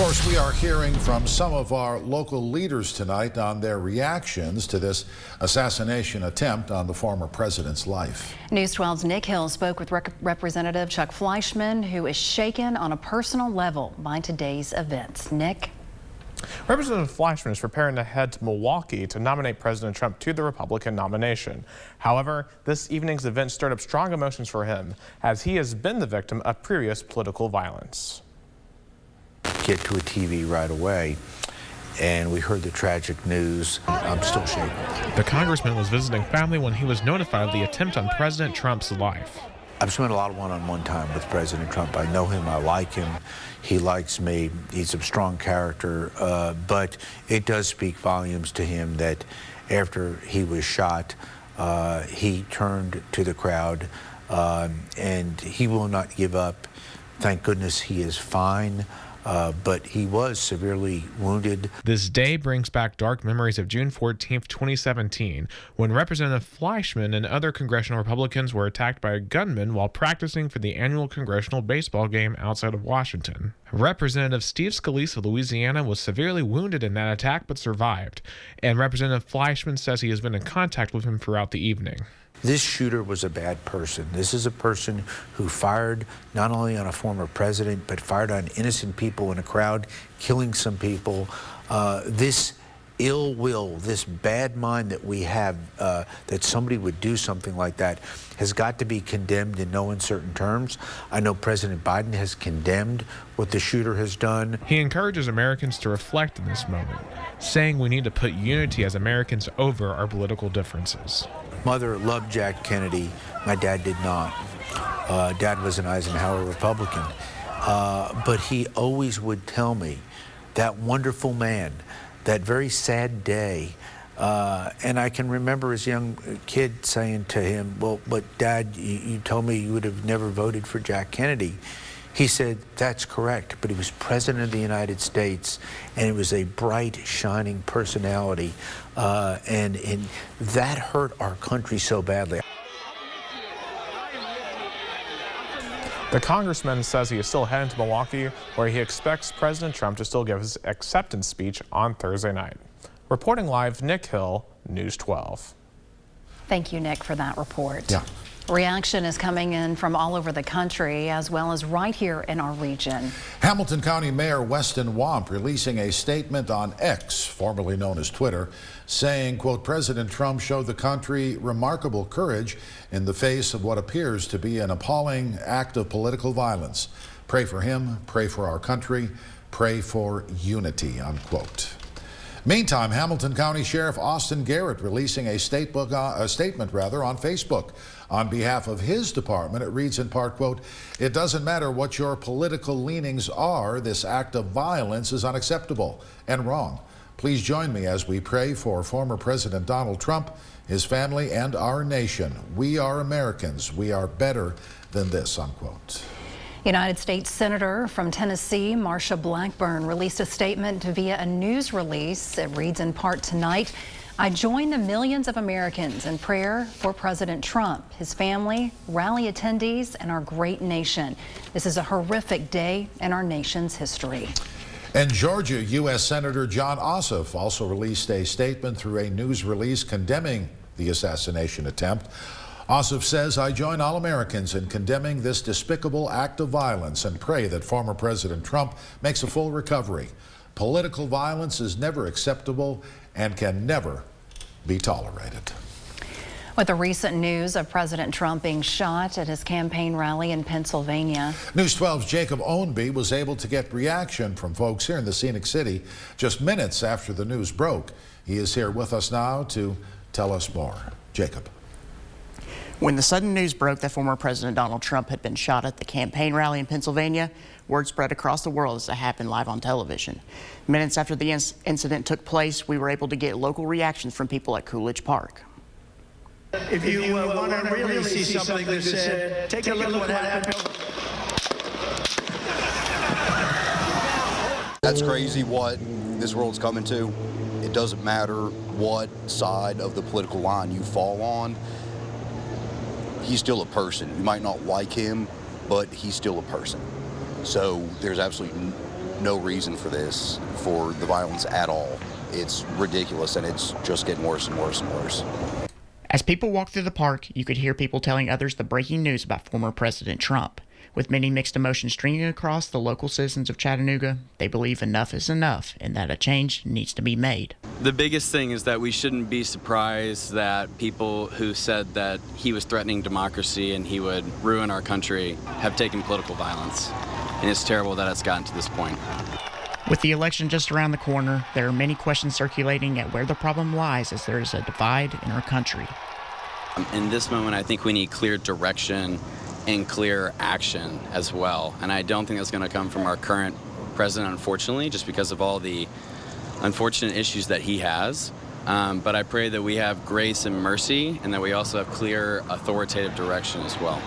course, we are hearing from some of our local leaders tonight on their reactions to this assassination attempt on the former president's life. News 12's Nick Hill spoke with Representative Chuck Fleischman, who is shaken on a personal level by today's events. Nick? Representative Fleischman is preparing to head to Milwaukee to nominate President Trump to the Republican nomination. However, this evening's event stirred up strong emotions for him, as he has been the victim of previous political violence. Get to a TV right away, and we heard the tragic news. I'm still shaken. The congressman was visiting family when he was notified of the attempt on President Trump's life. I've spent a lot of one-on-one time with President Trump. I know him, I like him, he likes me, he's a strong character, but it does speak volumes to him that after he was shot, he turned to the crowd, and he will not give up. Thank goodness he is fine. But he was severely wounded. This day brings back dark memories of June 14th, 2017, when Representative Fleischman and other congressional Republicans were attacked by a gunman while practicing for the annual congressional baseball game outside of Washington. Representative Steve Scalise of Louisiana was severely wounded in that attack but survived, and Representative Fleischman says he has been in contact with him throughout the evening. This shooter was a bad person. This is a person who fired not only on a former president, but fired on innocent people in a crowd, killing some people. This ill will, this bad mind that we have, that somebody would do something like that, has got to be condemned in no uncertain terms. I know President Biden has condemned what the shooter has done. He encourages Americans to reflect in this moment, saying we need to put unity as Americans over our political differences. Mother loved Jack Kennedy. My dad did not. Dad was an Eisenhower Republican. But he always would tell me, that wonderful man, that very sad day, and I can remember as a young kid saying to him, well, but Dad, you told me you would have never voted for Jack Kennedy. He said, that's correct, but he was President of the United States, and he was a bright, shining personality, and that hurt our country so badly. The congressman says he is still heading to Milwaukee, where he expects President Trump to still give his acceptance speech on Thursday night. Reporting live, Nick Hill, News 12. Thank you, Nick, for that report. Yeah. Reaction is coming in from all over the country, as well as right here in our region. Hamilton County Mayor Weston Wamp releasing a statement on X, formerly known as Twitter, saying, quote, President Trump showed the country remarkable courage in the face of what appears to be an appalling act of political violence. Pray for him, pray for our country, pray for unity, unquote. Meantime, Hamilton County Sheriff Austin Garrett releasing a statement on Facebook. On behalf of his department, it reads in part, quote, it doesn't matter what your political leanings are, this act of violence is unacceptable and wrong. Please join me as we pray for former President Donald Trump, his family, and our nation. We are Americans. We are better than this, unquote. United States Senator from Tennessee, Marsha Blackburn, released a statement via a news release. It reads in part tonight, I join the millions of Americans in prayer for President Trump, his family, rally attendees, and our great nation. This is a horrific day in our nation's history. In Georgia, U.S. Senator John Ossoff also released a statement through a news release condemning the assassination attempt. Ossoff says, I join all Americans in condemning this despicable act of violence and pray that former President Trump makes a full recovery. Political violence is never acceptable and can never be tolerated. With the recent news of President Trump being shot at his campaign rally in Pennsylvania. News 12's Jacob Ownby was able to get reaction from folks here in the Scenic City just minutes after the news broke. He is here with us now to tell us more. Jacob. When the sudden news broke that former President Donald Trump had been shot at the campaign rally in Pennsylvania, word spread across the world as it happened live on television. Minutes after the incident took place, we were able to get local reactions from people at Coolidge Park. If you want to really see something that's said, take a look at what happened. That's crazy what this world's coming to. It doesn't matter what side of the political line you fall on. He's still a person. You might not like him, but he's still a person. So there's absolutely no reason for this, for the violence at all. It's ridiculous, and it's just getting worse and worse and worse. As people walked through the park, you could hear people telling others the breaking news about former President Trump. With many mixed emotions stringing across the local citizens of Chattanooga, they believe enough is enough and that a change needs to be made. The biggest thing is that we shouldn't be surprised that people who said that he was threatening democracy and he would ruin our country have taken political violence. And it's terrible that it's gotten to this point. With the election just around the corner, there are many questions circulating at where the problem lies, as there is a divide in our country. In this moment, I think we need clear direction and clear action as well. And I don't think that's going to come from our current president, unfortunately, just because of all the unfortunate issues that he has. But I pray that we have grace and mercy, and that we also have clear, authoritative direction as well.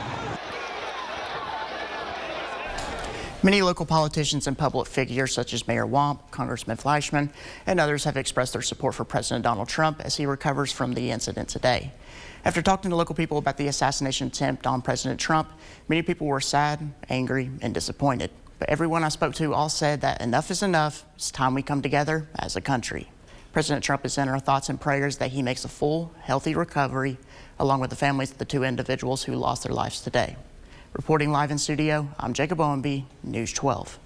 Many local politicians and public figures such as Mayor Wamp, Congressman Fleischman, and others have expressed their support for President Donald Trump as he recovers from the incident today. After talking to local people about the assassination attempt on President Trump, many people were sad, angry, and disappointed. But everyone I spoke to all said that enough is enough. It's time we come together as a country. President Trump is in our thoughts and prayers that he makes a full, healthy recovery, along with the families of the two individuals who lost their lives today. Reporting live in studio, I'm Jacob Owenby, News 12.